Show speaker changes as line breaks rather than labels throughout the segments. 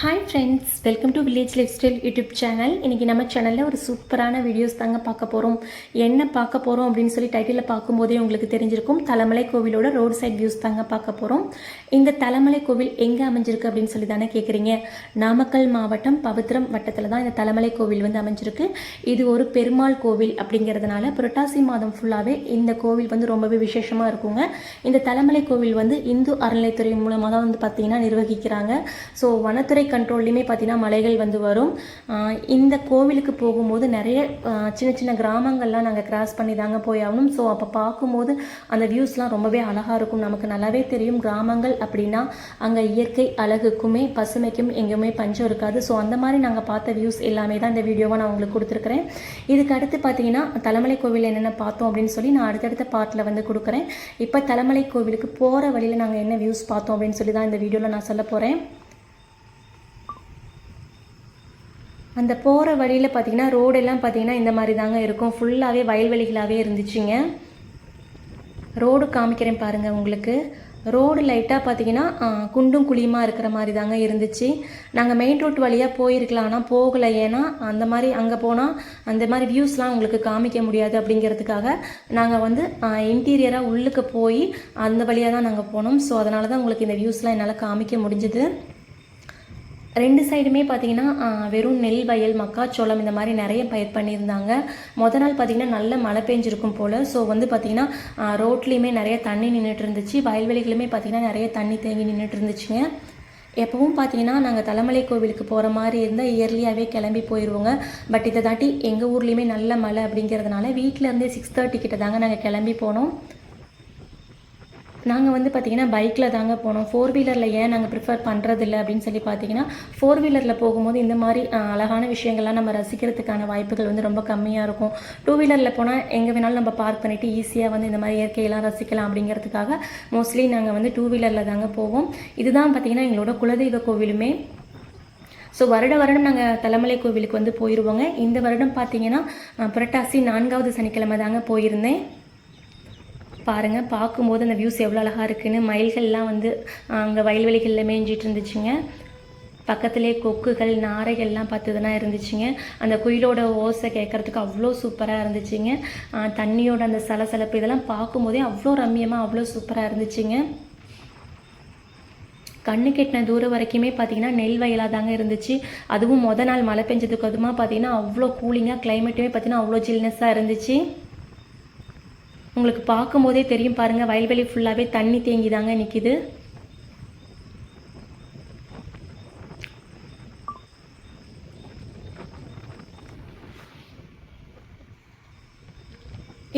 Hi friends, welcome to village lifestyle YouTube channel. இன்றைக்கி நம்ம சேனலில் ஒரு சூப்பரான வீடியோஸ் தாங்க பார்க்க போகிறோம். என்ன பார்க்க போகிறோம் அப்படின்னு சொல்லி டைட்டிலில் பார்க்கும்போதே உங்களுக்கு தெரிஞ்சிருக்கும். தலமலை கோவிலோட ரோட் சைட் வியூஸ் தாங்க பார்க்க போகிறோம். இந்த தலமலை கோவில் எங்கே அமைஞ்சிருக்கு அப்படின்னு சொல்லி தானே கேட்குறீங்க. நாமக்கல் மாவட்டம் பவித்ரம் வட்டத்தில் தான் இந்த தலமலை கோவில் வந்து அமைஞ்சிருக்கு. இது ஒரு பெருமாள் கோவில் அப்படிங்கிறதுனால புரட்டாசி மாதம் ஃபுல்லாகவே இந்த கோவில் வந்து ரொம்பவே விசேஷமாக இருக்குங்க. இந்த தலமலை கோவில் வந்து இந்து அறநிலைத்துறை மூலமாக தான் வந்து பார்த்திங்கன்னா நிர்வகிக்கிறாங்க. ஸோ வனத்துறை கண்ட்ரோல்லையுமே பார்த்தீங்கன்னா மலைகள் வந்து வரும். இந்த கோவிலுக்கு போகும்போது நிறைய சின்ன சின்ன கிராமங்கள்லாம் நாங்கள் கிராஸ் பண்ணி தாங்க போய் ஆகணும். ஸோ அப்போ பார்க்கும்போது அந்த வியூஸ்லாம் ரொம்பவே அழகாக இருக்கும். நமக்கு நல்லாவே தெரியும், கிராமங்கள் அப்படின்னா அங்கே இயற்கை அழகுக்குமே பசுமைக்கும் எங்கேயுமே பஞ்சம் இருக்காது. ஸோ அந்த மாதிரி நாங்கள் பார்த்த வியூஸ் எல்லாமே தான் இந்த வீடியோவை நான் உங்களுக்கு கொடுத்துருக்குறேன். இதுக்கு அடுத்து பார்த்தீங்கன்னா தலமலை கோவில் என்னென்ன பார்த்தோம் அப்படின்னு சொல்லி நான் அடுத்தடுத்த பார்ட்டில் வந்து கொடுக்குறேன். இப்போ தலமலை கோவிலுக்கு போகிற வழியில் நாங்கள் என்ன வியூஸ் பார்த்தோம் அப்படின்னு சொல்லி தான் இந்த வீடியோவில் நான் சொல்ல போகிறேன். அந்த போகிற வழியில் பார்த்திங்கன்னா ரோடெல்லாம் பார்த்திங்கன்னா இந்த மாதிரி தாங்க இருக்கும். ஃபுல்லாகவே வயல்வெளிகளாகவே இருந்துச்சுங்க. ரோடு காமிக்கிறேன் பாருங்கள் உங்களுக்கு. ரோடு லைட்டாக பார்த்திங்கன்னா குண்டும் குழியுமாக இருக்கிற மாதிரி தாங்க இருந்துச்சு. நாங்கள் மெயின் ரோட் வழியாக போயிருக்கலாம், ஆனால் போகலை. ஏன்னா அந்த மாதிரி அங்கே போனால் அந்த மாதிரி வியூஸ்லாம் உங்களுக்கு காமிக்க முடியாது அப்படிங்கிறதுக்காக நாங்கள் வந்து இன்டீரியராக உள்ளுக்கு போய் அந்த வழியாக தான் நாங்கள் போனோம். ஸோ அதனால தான் உங்களுக்கு இந்த வியூஸ்லாம் என்னால் காமிக்க முடிஞ்சுது. ரெண்டு சைடுமே பார்த்திங்கன்னா வெறும் நெல் வயல், மக்காச்சோளம் இந்த மாதிரி நிறைய பயிர் பண்ணியிருந்தாங்க. மொதல் நாள் பார்த்திங்கன்னா நல்ல மழை பெஞ்சிருக்கும் போல். ஸோ வந்து பார்த்திங்கன்னா ரோட்லேயுமே நிறைய தண்ணி நின்றுட்டு இருந்துச்சு. வயல்வெளிகளுமே பார்த்திங்கன்னா நிறைய தண்ணி தேங்கி நின்றுட்டு இருந்துச்சுங்க. எப்பவும் பார்த்திங்கன்னா நாங்கள் தலமலை கோவிலுக்கு போகிற மாதிரி இருந்தால் இயர்லியாகவே கிளம்பி போயிடுவோங்க. பட் இதை தாட்டி எங்கள் ஊர்லேயுமே நல்ல மழை அப்படிங்கிறதுனால வீட்டிலேருந்தே 6:30 கிட்ட தாங்க நாங்கள் கிளம்பி போனோம். நாங்கள் வந்து பார்த்திங்கன்னா பைக்கில் தாங்க போனோம். 4 வீலரில் ஏன் நாங்கள் ப்ரிஃபர் பண்ணுறதில்ல அப்படின்னு சொல்லி பார்த்தீங்கன்னா 4 வீலரில் போகும்போது இந்த மாதிரி அழகான விஷயங்கள்லாம் நம்ம ரசிக்கிறதுக்கான வாய்ப்புகள் வந்து ரொம்ப கம்மியாக இருக்கும். 2 வீலரில் போனால் எங்கே வேணாலும் நம்ம பார்க் பண்ணிவிட்டு ஈஸியாக வந்து இந்த மாதிரி இயற்கையெல்லாம் ரசிக்கலாம் அப்படிங்கிறதுக்காக மோஸ்ட்லி நாங்கள் வந்து 2 வீலரில் தாங்க போவோம். இதுதான் பார்த்திங்கன்னா எங்களோட குலதெய்வ கோவிலுமே. ஸோ வருடம் நாங்கள் தலமலை கோவிலுக்கு வந்து போயிடுவோங்க. இந்த வருடம் பார்த்திங்கன்னா புரட்டாசி 4வது சனிக்கிழமை தாங்க போயிருந்தேன். பாருங்கள், பார்க்கும்போது அந்த வியூஸ் எவ்வளோ அழகாக இருக்குதுன்னு. மயில்கள்லாம் வந்து அங்கே வயல்வெளிகளில் மேய்ஞ்சிட்டு இருந்துச்சுங்க. பக்கத்துலேயே கொக்குகள், நாரைகள்லாம் பார்த்ததுனா இருந்துச்சுங்க. அந்த குயிலோட ஓசை கேட்குறதுக்கு அவ்வளோ சூப்பராக இருந்துச்சுங்க. தண்ணியோட அந்த சலசலப்பு இதெல்லாம் பார்க்கும்போதே அவ்வளோ ரம்மியமாக அவ்வளோ சூப்பராக இருந்துச்சுங்க. கண்ணு கெட்டின தூரம் வரைக்குமே பார்த்திங்கன்னா நெல் வயலாக தாங்க இருந்துச்சு. அதுவும் மொதல் நாள் மழை பெஞ்சதுக்கு அதுமா பார்த்திங்கன்னா அவ்வளோ கூலிங்காக, கிளைமேட்டுமே பார்த்திங்கன்னா அவ்வளோ ஜில்னஸாக இருந்துச்சு. உங்களுக்கு பார்க்கும்போதே தெரியும் பாருங்கள், வயல்வெளி ஃபுல்லாகவே தண்ணி தேங்கி தாங்க நிற்கிது.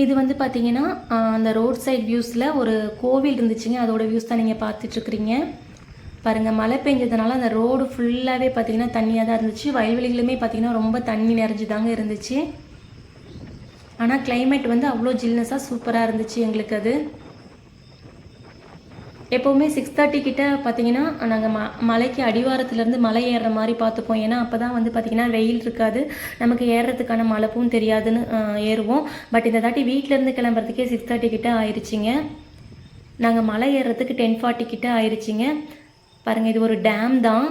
இது வந்து பார்த்தீங்கன்னா அந்த ரோட் சைட் வியூஸில் ஒரு கோவில் இருந்துச்சுங்க. அதோட வியூஸ் தான் நீங்கள் பார்த்துட்ருக்குறீங்க. பாருங்கள், மழை பெஞ்சதுனால அந்த ரோடு ஃபுல்லாகவே பார்த்திங்கன்னா தண்ணியாக தான் இருந்துச்சு. வயல்வெளிகளுமே பார்த்திங்கன்னா ரொம்ப தண்ணி நிறைஞ்சு தாங்க இருந்துச்சு. ஆனால் கிளைமேட் வந்து அவ்வளோ ஜில்னஸாக சூப்பராக இருந்துச்சு எங்களுக்கு. அது எப்போவுமே 6:30 கிட்ட பார்த்திங்கன்னா நாங்கள் மலைக்கு அடிவாரத்துலேருந்து மலை ஏறுற மாதிரி பார்த்துப்போம். ஏன்னா அப்போ தான் வந்து பார்த்திங்கன்னா வெயில் இருக்காது, நமக்கு ஏறுறதுக்கான மழைப்பும் தெரியாதுன்னு ஏறுவோம். பட் இந்த தாட்டி வீட்டிலேருந்து கிளம்புறதுக்கே 6:30 கிட்ட ஆயிடுச்சிங்க. நாங்கள் மலை ஏறுறதுக்கு 10:40 கிட்ட ஆயிடுச்சிங்க. பாருங்கள், இது ஒரு டேம் தான்.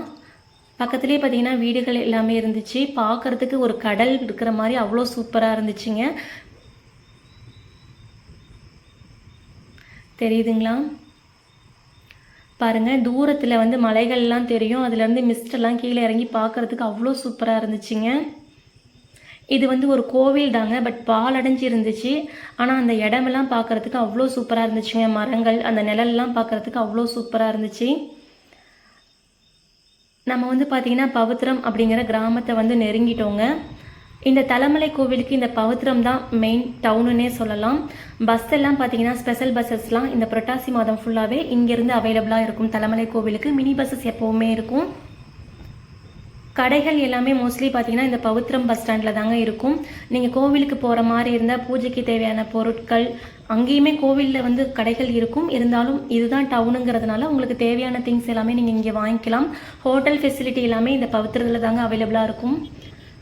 பக்கத்துலேயே பார்த்திங்கன்னா வீடுகள் எல்லாமே இருந்துச்சு. பார்க்குறதுக்கு ஒரு கடல் இருக்கிற மாதிரி அவ்வளோ சூப்பராக இருந்துச்சுங்க. தெரியுதுங்களா? பாருங்கள், தூரத்தில் வந்து மலைகள்லாம் தெரியும். அதுலேருந்து மிஸ்டெல்லாம் கீழே இறங்கி பார்க்குறதுக்கு அவ்வளோ சூப்பராக இருந்துச்சுங்க. இது வந்து ஒரு கோவில் தாங்க, பட் பாலடைஞ்சு இருந்துச்சு. ஆனால் அந்த இடமெல்லாம் பார்க்குறதுக்கு அவ்வளோ சூப்பராக இருந்துச்சுங்க. மரங்கள், அந்த நிழல்லாம் பார்க்குறதுக்கு அவ்வளோ சூப்பராக இருந்துச்சு. நம்ம வந்து பார்த்திங்கன்னா பவித்ரம் அப்படிங்கிற கிராமத்தை வந்து நெருங்கிட்டோங்க. இந்த தலமலை கோவிலுக்கு இந்த பவித்ரம் தான் மெயின் டவுனுன்னே சொல்லலாம். பஸ் எல்லாம் பார்த்திங்கன்னா ஸ்பெஷல் பஸ்ஸஸ்லாம் இந்த புரட்டாசி மாதம் ஃபுல்லாகவே இங்கேருந்து அவைலபிளாக இருக்கும். தலமலை கோவிலுக்கு மினி பஸ்ஸஸ் எப்போவுமே இருக்கும். கடைகள் எல்லாமே மோஸ்ட்லி பார்த்திங்கன்னா இந்த பவித்ரம் பஸ் ஸ்டாண்டில் தாங்க இருக்கும். நீங்கள் கோவிலுக்கு போகிற மாதிரி இருந்தால் பூஜைக்கு தேவையான பொருட்கள் அங்கேயுமே கோவிலில் வந்து கடைகள் இருக்கும். இருந்தாலும் இதுதான் டவுனுங்கிறதுனால உங்களுக்கு தேவையான திங்ஸ் எல்லாமே நீங்கள் இங்கே வாங்கிக்கலாம். ஹோட்டல் ஃபெசிலிட்டி எல்லாமே இந்த பவித்திரத்தில் தாங்க அவைலபிளாக இருக்கும்.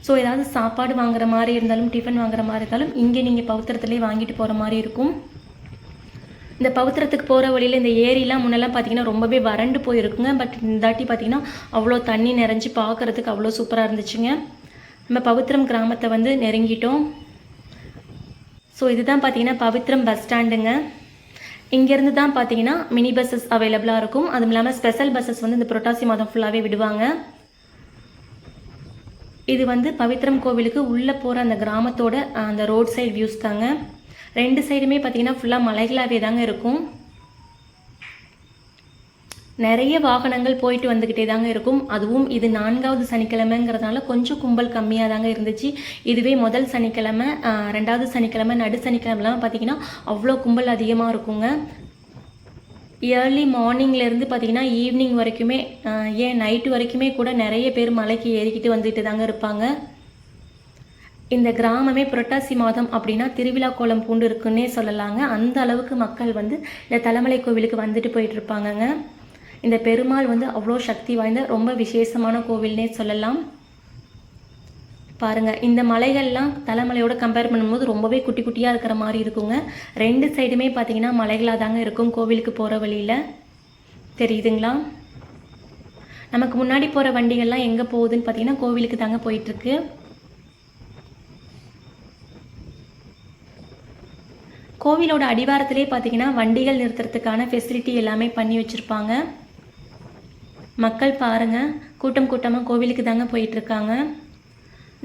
ஸோ ஏதாவது சாப்பாடு வாங்குற மாதிரி இருந்தாலும், டிஃபன் வாங்குற மாதிரி இருந்தாலும் இங்கே நீங்கள் பவித்திரத்துலேயே வாங்கிட்டு போகிற மாதிரி இருக்கும். இந்த பவித்திரத்துக்கு போகிற வழியில் இந்த ஏரிலாம் முன்னெல்லாம் பார்த்திங்கன்னா ரொம்பவே வறண்டு போயிருக்குங்க. பட் இந்த தாட்டி பார்த்திங்கன்னா அவ்வளோ தண்ணி நிறைஞ்சி பார்க்குறதுக்கு அவ்வளோ சூப்பராக இருந்துச்சுங்க. நம்ம பவித்திரம் கிராமத்தை வந்து நெருங்கிட்டோம். ஸோ இதுதான் பார்த்திங்கன்னா பவித்திரம் பஸ் ஸ்டாண்டுங்க. இங்கேருந்து தான் பார்த்திங்கன்னா மினி பஸ்ஸஸ் அவைலபிளாக இருக்கும். அதுவும் இல்லாமல் ஸ்பெஷல் பஸ்ஸஸ் வந்து இந்த புரட்டாசி மாதம் ஃபுல்லாகவே விடுவாங்க. இது வந்து பவித்திரம் கோவிலுக்கு உள்ளே போகிற அந்த கிராமத்தோட அந்த ரோட் சைட் வியூஸ் தாங்க. 2 சைடுமே பார்த்திங்கன்னா ஃபுல்லாக மலைகளாகவே தாங்க இருக்கும். நிறைய வாகனங்கள் போயிட்டு வந்துக்கிட்டே தாங்க இருக்கும். அதுவும் இது 4வது சனிக்கிழமைங்கிறதுனால கொஞ்சம் கும்பல் கம்மியாக தாங்க இருந்துச்சு. இதுவே முதல் சனிக்கிழமை, 2வது சனிக்கிழமை, நடு சனிக்கிழமைலாம் பார்த்திங்கன்னா அவ்வளோ கும்பல் அதிகமாக இருக்குங்க. ஏர்லி மார்னிங்லேருந்து பார்த்திங்கன்னா ஈவினிங் வரைக்குமே, ஏன் நைட்டு வரைக்குமே கூட நிறைய பேர் மலைக்கு ஏறிக்கிட்டு வந்துட்டு தாங்க இருப்பாங்க. இந்த கிராமமே புரட்டாசி மாதம் அப்படின்னா திருவிழா கோலம் பூண்டு இருக்குன்னே சொல்லலாங்க. அந்த அளவுக்கு மக்கள் வந்து இந்த தலமலை கோவிலுக்கு வந்துட்டு போயிட்டு இருப்பாங்கங்க. இந்த பெருமாள் வந்து அவ்வளோ சக்தி வாய்ந்த ரொம்ப விசேஷமான கோவில்னே சொல்லலாம். பாருங்கள், இந்த மலைகள்லாம் தலமலையோட கம்பேர் பண்ணும்போது ரொம்பவே குட்டி குட்டியாக இருக்கிற மாதிரி இருக்குங்க. 2 சைடுமே பார்த்திங்கன்னா மலைகளாக தாங்க இருக்கும். கோவிலுக்கு போகிற வழியில் தெரியுதுங்களா? நமக்கு முன்னாடி போகிற வண்டிகள்லாம் எங்கே போகுதுன்னு பார்த்திங்கன்னா கோவிலுக்கு தாங்க போயிட்டுருக்கு. கோவிலோட அடிவாரத்திலே பார்த்திங்கன்னா வண்டிகள் நிறுத்துறதுக்கான ஃபெசிலிட்டி எல்லாமே பண்ணி வச்சுருப்பாங்க. மக்கள் பாருங்கள், கூட்டம் கூட்டமாக கோவிலுக்கு தாங்க போயிட்டுருக்காங்க.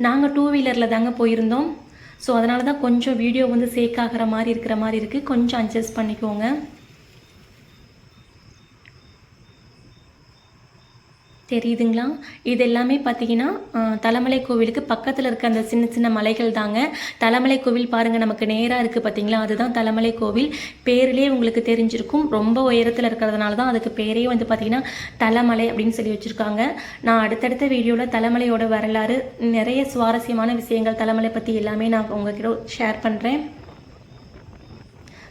நாங்கள் 2 வீலரில் தாங்க போயிருந்தோம். ஸோ அதனால தான் கொஞ்சம் வீடியோ வந்து சேக் ஆகிற மாதிரி இருக்கிற மாதிரி இருக்குது. கொஞ்சம் அட்ஜஸ்ட் பண்ணிக்கோங்க. தெரியுதுங்களா? இது எல்லாமே பார்த்தீங்கன்னா தலமலை கோவிலுக்கு பக்கத்தில் இருக்க அந்த சின்ன சின்ன மலைகள் தாங்க. தலமலை கோவில் பாருங்கள், நமக்கு நேராக இருக்குது பார்த்தீங்களா? அதுதான் தலமலை கோவில். பேர்லேயே உங்களுக்கு தெரிஞ்சிருக்கும். ரொம்ப உயரத்தில் இருக்கிறதுனால தான் அதுக்கு பேரே வந்து பார்த்திங்கன்னா தலமலை அப்படின்னு சொல்லி வச்சுருக்காங்க. நான் அடுத்தடுத்த வீடியோவில் தலமலையோட வரலாறு, நிறைய சுவாரஸ்யமான விஷயங்கள் தலமலை பற்றி எல்லாமே நான் உங்ககிட்ட ஷேர் பண்ணுறேன்.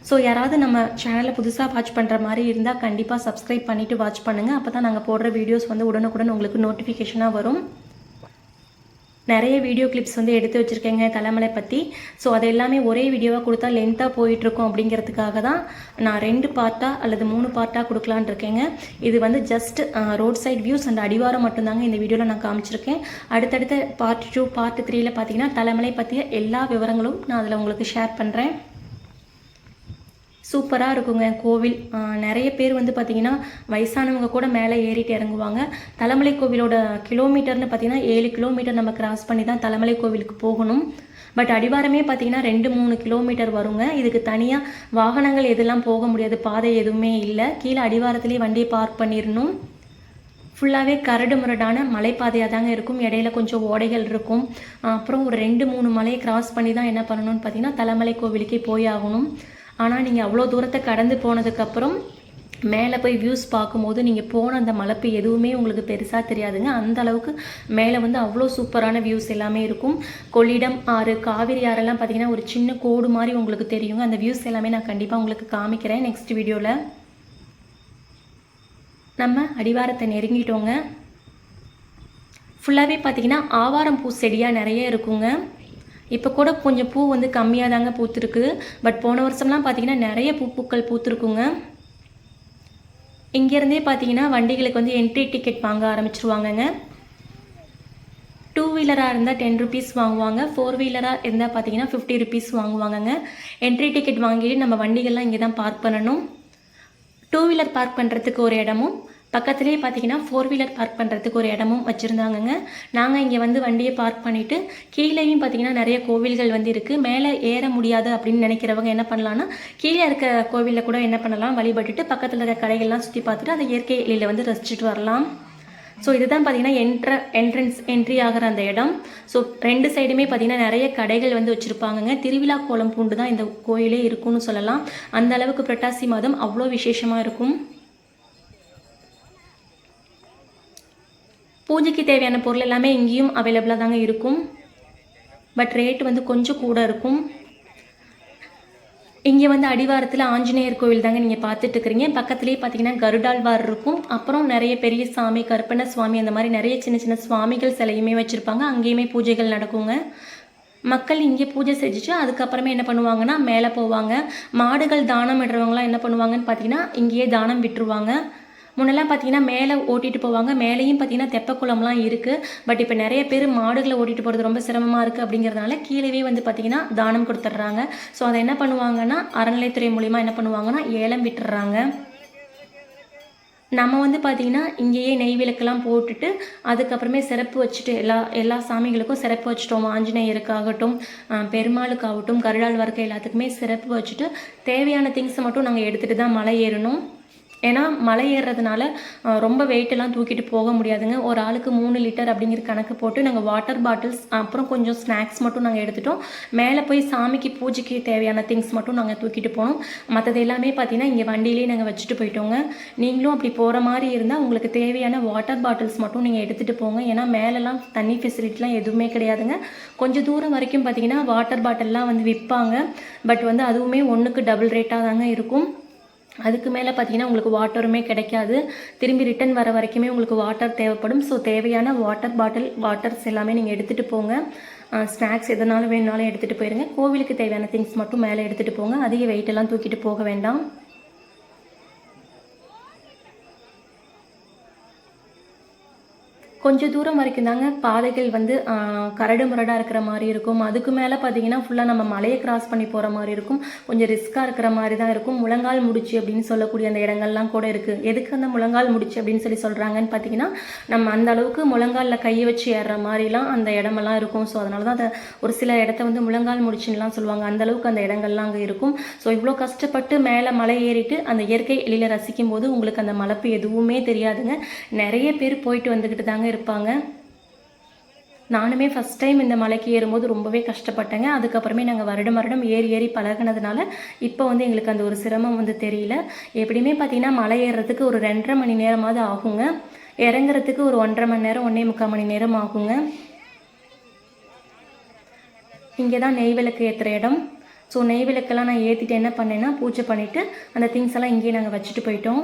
ஸோ யாராவது நம்ம சேனலை புதுசாக வாட்ச் பண்ணுற மாதிரி இருந்தால் கண்டிப்பாக சப்ஸ்கிரைப் பண்ணிவிட்டு வாட்ச் பண்ணுங்கள். அப்போ தான் நாங்கள் போடுற வீடியோஸ் வந்து உடனுக்குடன் உங்களுக்கு நோட்டிஃபிகேஷனாக வரும். நிறைய வீடியோ கிளிப்ஸ் வந்து எடுத்து வச்சுருக்கேங்க தலமலை பற்றி. ஸோ அது எல்லாமே ஒரே வீடியோவாக கொடுத்தா லென்த்தாக போயிட்டுருக்கோம் அப்படிங்கிறதுக்காக தான் நான் 2 பார்ட்டாக அல்லது 3 பார்ட்டாக கொடுக்கலான் இருக்கேங்க. இது வந்து ஜஸ்ட் ரோட் சைட் வியூஸ் அந்த அடிவாரம் மட்டும்தாங்க இந்த வீடியோவில் நான் காமிச்சிருக்கேன். அடுத்தடுத்த பார்ட் 2, பார்ட் 3ல் பார்த்தீங்கன்னா தலமலை பற்றிய எல்லா விவரங்களும் நான் அதில் உங்களுக்கு ஷேர் பண்ணுறேன். சூப்பராக இருக்குங்க கோவில். நிறைய பேர் வந்து பார்த்திங்கன்னா வயசானவங்க கூட மேலே ஏறிட்டு இறங்குவாங்க. தலமலை கோவிலோட கிலோமீட்டர்னு பார்த்திங்கன்னா 7 கிலோமீட்டர் நம்ம கிராஸ் பண்ணி தான் தலமலை கோவிலுக்கு போகணும். பட் அடிவாரமே பார்த்திங்கன்னா 2-3 கிலோமீட்டர் வருங்க. இதுக்கு தனியாக வாகனங்கள் எதெல்லாம் போக முடியாது, பாதை எதுவுமே இல்லை. கீழே அடிவாரத்துலேயே வண்டியை பார்க் பண்ணிடணும். ஃபுல்லாகவே கரடு முரடான மலைப்பாதையாக தாங்க இருக்கும். இடையில கொஞ்சம் ஓடைகள் இருக்கும். அப்புறம் ஒரு 2-3 மலையை கிராஸ் பண்ணி தான் என்ன பண்ணணும்னு பார்த்திங்கன்னா தலமலை கோவிலுக்கே போய் ஆகணும். ஆனால் நீங்கள் அவ்வளோ தூரத்தை கடந்து போனதுக்கப்புறம் மேலே போய் வியூஸ் பார்க்கும்போது நீங்கள் போன அந்த மலைப்பு எதுவுமே உங்களுக்கு பெருசாக தெரியாதுங்க. அந்த அளவுக்கு மேலே வந்து அவ்வளோ சூப்பரான வியூஸ் எல்லாமே இருக்கும். கொள்ளிடம் ஆறு, காவிரி ஆறெல்லாம் பார்த்திங்கன்னா ஒரு சின்ன கோடு மாதிரி உங்களுக்கு தெரியுங்க. அந்த வியூஸ் எல்லாமே நான் கண்டிப்பாக உங்களுக்கு காமிக்கிறேன் நெக்ஸ்ட் வீடியோவில். நம்ம அடிவாரத்தை நெருங்கிட்டோங்க. ஃபுல்லாகவே பார்த்திங்கன்னா ஆவாரம் பூ செடியாக நிறைய இருக்குங்க. இப்போ கூட கொஞ்சம் பூ வந்து கம்மியாக தாங்க பூத்துருக்கு. பட் போன வருஷம்லாம் பார்த்திங்கன்னா நிறைய பூக்கள் பூத்துருக்குங்க. இங்கேருந்தே பார்த்திங்கன்னா வண்டிகளுக்கு வந்து என்ட்ரி டிக்கெட் வாங்க ஆரம்பிச்சிருவாங்கங்க. 2 வீலராக இருந்தால் 10 ருபீஸ் வாங்குவாங்க. 4 வீலராக இருந்தால் பார்த்திங்கன்னா 50 ருபீஸ் வாங்குவாங்கங்க. என்ட்ரி டிக்கெட் வாங்கிட்டு நம்ம வண்டிகள்லாம் இங்கே தான் பார்க் பண்ணணும். 2 வீலர் பார்க் பண்ணுறதுக்கு ஒரு இடமும், பக்கத்துலேயே பார்த்தீங்கன்னா 4 வீலர் பார்க் பண்ணுறதுக்கு ஒரு இடமும் வச்சுருந்தாங்கங்க. நாங்கள் இங்கே வந்து வண்டியை பார்க் பண்ணிவிட்டு கீழேயும் பார்த்தீங்கன்னா நிறைய கோவில்கள் வந்து இருக்குது. மேலே ஏற முடியாது அப்படின்னு நினைக்கிறவங்க என்ன பண்ணலான்னா கீழே இருக்க கோவிலில் கூட என்ன பண்ணலாம், வழிபட்டுட்டு பக்கத்தில் இருக்க கடைகள்லாம் சுற்றி பார்த்துட்டு அந்த இயற்கை எழில வந்து ரசிச்சுட்டு வரலாம். ஸோ இதுதான் பார்த்தீங்கன்னா என்ட்ரி ஆகிற அந்த இடம். ஸோ 2 சைடுமே பார்த்தீங்கன்னா நிறைய கடைகள் வந்து வச்சுருப்பாங்கங்க. திருவிழா கோலம் பூண்டு தான் இந்த கோயிலே இருக்குன்னு சொல்லலாம். அந்த அளவுக்கு புரட்டாசி மாதம் அவ்வளோ விசேஷமாக இருக்கும். பூஜைக்கு தேவையான பொருள் எல்லாமே இங்கேயும் அவைலபிளாக தாங்க இருக்கும். பட் ரேட் வந்து கொஞ்சம் கூட இருக்கும். இங்கே வந்து அடிவாரத்தில் ஆஞ்சநேயர் கோவில் தாங்க நீங்கள் பார்த்துட்டு இருக்கிறீங்க. பக்கத்துலேயே பார்த்தீங்கன்னா கருடாழ்வார் இருக்கும். அப்புறம் நிறைய பெரிய சாமி, கருப்பண்ண சுவாமி, அந்த மாதிரி நிறைய சின்ன சின்ன சுவாமிகள் சிலையுமே வச்சுருப்பாங்க. அங்கேயுமே பூஜைகள் நடக்குங்க. மக்கள் இங்கே பூஜை செஞ்சுட்டு அதுக்கப்புறமே என்ன பண்ணுவாங்கன்னா மேலே போவாங்க. மாடுகள் தானம் விடுறவங்களாம் என்ன பண்ணுவாங்கன்னு பார்த்தீங்கன்னா இங்கேயே தானம் விட்டுருவாங்க. முன்னெல்லாம் பார்த்தீங்கன்னா மேலே ஓட்டிகிட்டு போவாங்க. மேலேயும் பார்த்தீங்கன்னா தெப்பக்குளம்லாம் இருக்குது. பட் இப்போ நிறைய பேர் மாடுகளை ஓட்டிகிட்டு போகிறது ரொம்ப சிரமமாக இருக்குது அப்படிங்கிறதுனால கீழவே வந்து பார்த்திங்கன்னா தானம் கொடுத்துட்றாங்க. ஸோ அதை என்ன பண்ணுவாங்கன்னா அறநிலைத்துறை மூலிமா என்ன பண்ணுவாங்கன்னா ஏலம் விட்டுடுறாங்க. நம்ம வந்து பார்த்திங்கன்னா இங்கேயே நெய் விளக்கெல்லாம் போட்டுட்டு அதுக்கப்புறமே சிறப்பு வச்சுட்டு எல்லா சாமிகளுக்கும் சிறப்பு வச்சுட்டோம். ஆஞ்சநேயருக்காகட்டும், பெருமாளுக்காகட்டும், கருடாழ்வார்க்கு எல்லாத்துக்குமே சிறப்பு வச்சுட்டு தேவையான திங்ஸை மட்டும் நாங்கள் எடுத்துகிட்டு தான் மலை ஏறணும். ஏன்னா மலை ஏறுறதுனால ரொம்ப வெயிட்டெல்லாம் தூக்கிட்டு போக முடியாதுங்க. ஒரு ஆளுக்கு 3 லிட்டர் அப்படிங்கிற கணக்கு போட்டு நாங்கள் வாட்டர் பாட்டில்ஸ் அப்புறம் கொஞ்சம் ஸ்நாக்ஸ் மட்டும் நாங்கள் எடுத்துட்டோம். மேலே போய் சாமிக்கு பூஜைக்கு தேவையான திங்ஸ் மட்டும் நாங்கள் தூக்கிட்டு போனோம். மற்றது எல்லாமே பார்த்தீங்கன்னா இங்கே வண்டியிலே நாங்கள் வச்சுட்டு போயிட்டோங்க. நீங்களும் அப்படி போகிற மாதிரி இருந்தால் உங்களுக்கு தேவையான வாட்டர் பாட்டில்ஸ் மட்டும் நீங்கள் எடுத்துகிட்டு போங்க. ஏன்னா மேலெலாம் தண்ணி ஃபெசிலிட்டிலாம் எதுவுமே கிடையாதுங்க. கொஞ்சம் தூரம் வரைக்கும் பார்த்தீங்கன்னா வாட்டர் பாட்டில்லாம் வந்து விற்பாங்க. பட் வந்து அதுவுமே ஒன்றுக்கு டபுள் ரேட்டாக தாங்க இருக்கும். அதுக்கு மேலே பார்த்தீங்கன்னா உங்களுக்கு வாட்டருமே கிடைக்காது. திரும்பி ரிட்டன் வர வரைக்குமே உங்களுக்கு வாட்டர் தேவைப்படும். ஸோ தேவையான வாட்டர்ஸ் எல்லாமே நீங்கள் எடுத்துகிட்டு போங்க. ஸ்நாக்ஸ் எதனாலும் வேணுனாலும் எடுத்துகிட்டு போயிருங்க. கோவிலுக்கு தேவையான திங்ஸ் மட்டும் மேலே எடுத்துகிட்டு போங்க. அதிக வெயிட்டெல்லாம் தூக்கிட்டு போக வேண்டாம். கொஞ்சம் தூரம் வரைக்கும் தாங்க பாதைகள் வந்து கரடு முரடாக இருக்கிற மாதிரி இருக்கும். அதுக்கு மேலே பார்த்தீங்கன்னா ஃபுல்லாக நம்ம மலையை கிராஸ் பண்ணி போகிற மாதிரி இருக்கும். கொஞ்சம் ரிஸ்க்காக இருக்கிற மாதிரி தான் இருக்கும். முழங்கால் முடிச்சு அப்படின்னு சொல்லக்கூடிய அந்த இடங்கள்லாம் கூட இருக்குது. எதுக்கு அந்த முழங்கால் முடிச்சு அப்படின்னு சொல்கிறாங்கன்னு பார்த்தீங்கன்னா நம்ம அந்த அளவுக்கு முழங்காலில் கையை வச்சு ஏறுற மாதிரிலாம் அந்த இடமெல்லாம் இருக்கும். ஸோ அதனால தான் அதை ஒரு சில இடத்த வந்து முழங்கால் முடிச்சுன்னுலாம் சொல்லுவாங்க. அந்த அளவுக்கு அந்த இடங்கள்லாம் அங்கே இருக்கும். ஸோ இவ்வளோ கஷ்டப்பட்டு மேலே மலை ஏறிட்டு அந்த இயற்கை எழில ரசிக்கும் போது உங்களுக்கு அந்த மலைப்பு எதுவுமே தெரியாதுங்க. நிறைய பேர் போயிட்டு வந்துக்கிட்டு தாங்க இருப்பாங்க. நானுமே ஃபஸ்ட் டைம் இந்த மலைக்கு ஏறும்போது ரொம்பவே கஷ்டப்பட்டேங்க. அதுக்கப்புறமே நாங்கள் வருடம் ஏறி பழகினதுனால இப்போ வந்து எங்களுக்கு அந்த ஒரு சிரமம் வந்து தெரியல. எப்படியுமே பார்த்தீங்கன்னா மலை ஏறுறதுக்கு ஒரு 2.5 மணி நேரமாவது ஆகுங்க. இறங்குறதுக்கு ஒரு 1.5 மணி நேரம் 1.25 மணி நேரம் ஆகுங்க. இங்கே தான் நெய் விளக்கு ஏற்றுற இடம். ஸோ நெய் விளக்கெல்லாம் நான் ஏற்றிட்டு என்ன பண்ணேன்னா பூஜை பண்ணிவிட்டு அந்த திங்ஸ் எல்லாம் இங்கேயே நாங்கள் வச்சுட்டு போயிட்டோம்.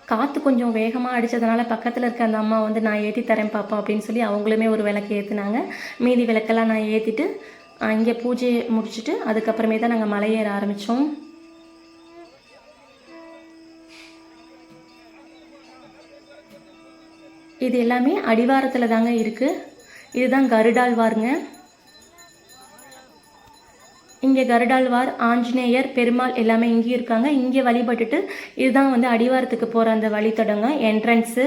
காற்று கொஞ்சம் வேகமாக அடித்ததுனால பக்கத்தில் இருக்க அந்த அம்மா வந்து நான் ஏற்றி தரேன் பாப்பா அப்படின்னு சொல்லி அவங்களுமே ஒரு விளக்கு ஏற்றுனாங்க. மீதி விளக்கெல்லாம் நான் ஏற்றிட்டு இங்கே பூஜையை முடிச்சுட்டு அதுக்கப்புறமே தான் நாங்கள் மலை ஏற ஆரம்பித்தோம். இது எல்லாமே அடிவாரத்தில் தாங்க இருக்குது. இதுதான் கருடாழ்வாருங்க. இங்கே கருடாழ்வார், ஆஞ்சநேயர், பெருமாள் எல்லாமே இங்கேயும் இருக்காங்க. இங்கே வழிபட்டுட்டு இதுதான் வந்து அடிவாரத்துக்கு போகிற அந்த வழித்தடங்க என்ட்ரன்ஸு.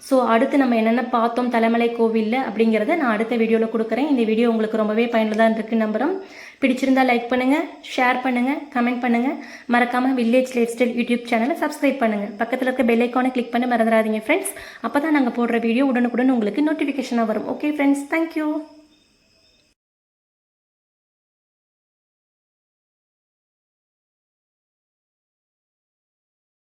ஸோ அடுத்து நம்ம என்னென்ன பார்த்தோம் தலமலை கோவிலில் அப்படிங்கிறத நான் அடுத்த வீடியோவில் கொடுக்குறேன். இந்த வீடியோ உங்களுக்கு ரொம்பவே பயனுள்ளதாக இருக்குன்னு நம்புகிறோம். பிடிச்சிருந்தால் லைக் பண்ணுங்கள், ஷேர் பண்ணுங்கள், கமெண்ட் பண்ணுங்கள். மறக்காமல் வில்லேஜ் லைஃப் ஸ்டைல் யூடியூப் சேனலை சப்ஸ்கிரைப் பண்ணுங்கள். பக்கத்தில் இருக்க பெல் ஐக்கானை கிளிக் பண்ண மறந்துடாதீங்க ஃப்ரெண்ட்ஸ். அப்போ தான் நாங்கள் போடுற வீடியோ உடனுக்குடன் உங்களுக்கு நோட்டிஃபிகேஷனாக வரும். Okay friends, thank you.